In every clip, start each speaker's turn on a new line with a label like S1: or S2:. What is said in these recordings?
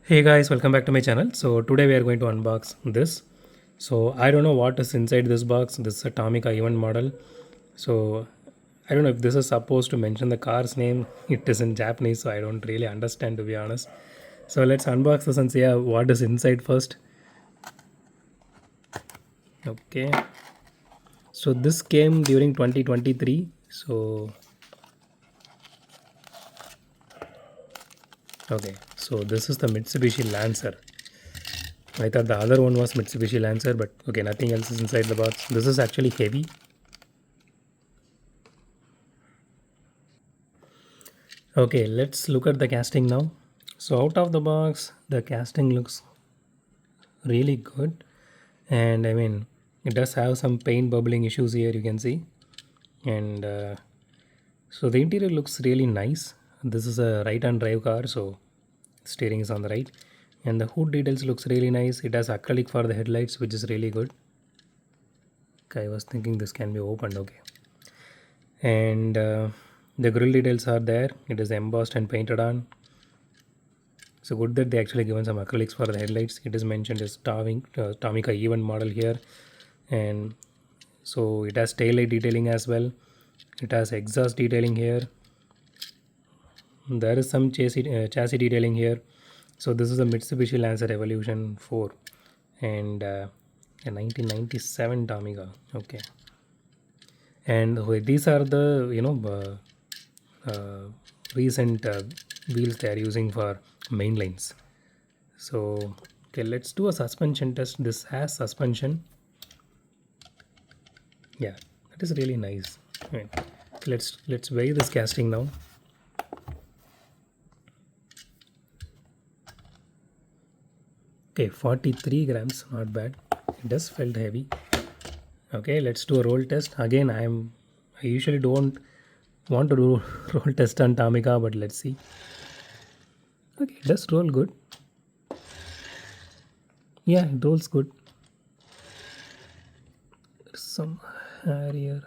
S1: Hey guys, welcome back to my channel. So today we are going to unbox this. So I don't know what is inside this box. This is a Tomica event model. So I don't know if this is supposed to mention the car's name. It is in Japanese, so I don't really understand, to be honest. So let's unbox this and see what is inside first. Okay. So this came during 2023. So okay. So this is the Mitsubishi Lancer. I thought the other one was Mitsubishi Lancer, but okay, nothing else is inside the box. This is actually heavy. Okay, let's look at the casting now. So out of the box, the casting looks really good. And I mean, it does have some paint bubbling issues here, you can see. And so the interior looks really nice. This is a right-hand drive car, so steering is on the right. And the hood details looks really nice. It has acrylic for the headlights, which is really good. Okay, I was thinking this can be opened, okay. And the grill details are there. It is embossed and painted on. So good that they actually given some acrylics for the headlights. It is mentioned as Tomica event model here, and so it has tail light detailing as well. It has exhaust detailing here. There is some chassis detailing here. So this is a Mitsubishi Lancer Evolution 4 and a 1997 Tomica. Okay, and these are the recent wheels they are using for main lines. So okay, let's do a suspension test. This has suspension. Yeah, that is really nice. Right. Let's weigh this casting now. Okay, 43 grams, not bad. It does felt heavy. Okay, let's do a roll test. Again, I usually don't want to do roll test on Tomica, but let's see. Okay, it does roll good. Yeah, it rolls good. There's some hair here.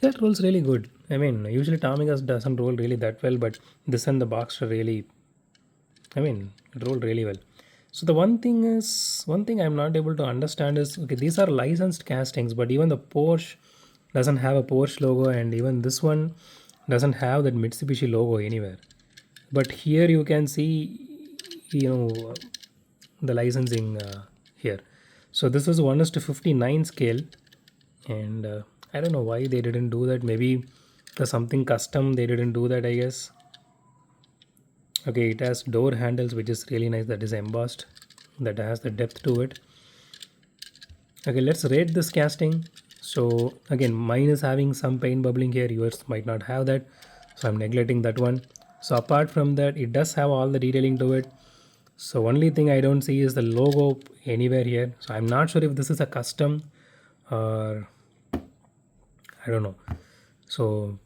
S1: Yeah, it rolls really good. I mean, usually Tomicas doesn't roll really that well, but this and the Boxster really, I mean, it rolled really well. So the one thing I'm not able to understand is, okay, these are licensed castings, but even the Porsche doesn't have a Porsche logo, and even this one doesn't have that Mitsubishi logo anywhere. But here you can see, you know, the licensing here. So this is 1 is to 59 scale, and I don't know why they didn't do that. Maybe there's something custom they didn't do that, I guess. Okay, it has door handles, which is really nice. That is embossed. That has the depth to it. Okay, let's rate this casting. So again, mine is having some paint bubbling here. Yours might not have that, so I'm neglecting that one. So apart from that, it does have all the detailing to it. So only thing I don't see is the logo anywhere here. So I'm not sure if this is a custom or I don't know. So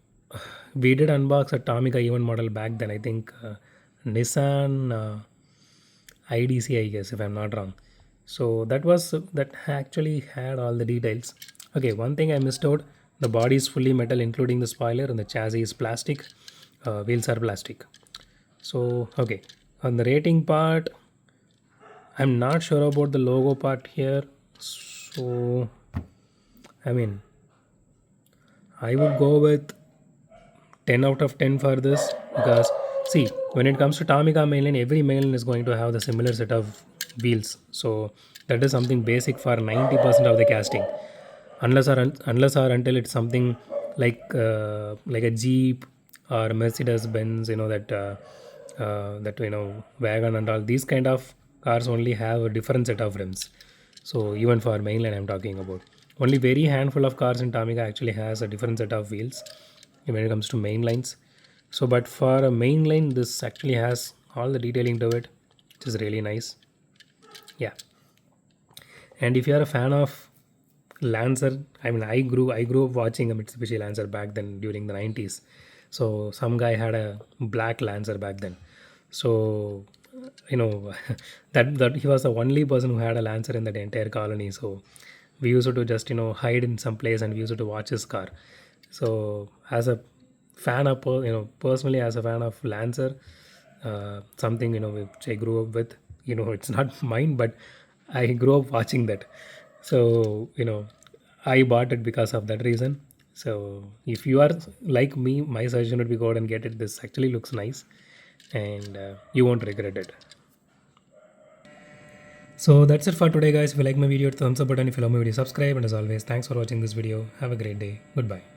S1: we did unbox a Tomica event model back then. I think Nissan IDC, I guess, if I'm not wrong. So that actually had all the details. Okay, one thing I missed out: the body is fully metal, including the spoiler, and the chassis is plastic. Wheels are plastic. So okay, on the rating part, I'm not sure about the logo part here. So I mean, I would go with 10 out of 10 for this because see, when it comes to Tomica mainline, every mainline is going to have the similar set of wheels. So that is something basic for 90% of the casting, unless or until it's something like a Jeep or Mercedes Benz, that wagon and all these kind of cars only have a different set of rims. So even for mainline, I'm talking about only very handful of cars in Tomica actually has a different set of wheels when it comes to main lines. So but for a main line, this actually has all the detailing to it, which is really nice. Yeah, and if you are a fan of Lancer, I mean, I grew up watching a Mitsubishi Lancer back then during the 90s. So some guy had a black Lancer back then. So that he was the only person who had a Lancer in that entire colony. So we used to just hide in some place and we used to watch his car. So as a fan of personally as a fan of Lancer, something which I grew up with. It's not mine, but I grew up watching that. So I bought it because of that reason. So if you are like me, my suggestion would be go out and get it. This actually looks nice, and you won't regret it. So that's it for today, guys. If you like my video, thumbs up button. If you love my video, subscribe. And as always, thanks for watching this video. Have a great day. Goodbye.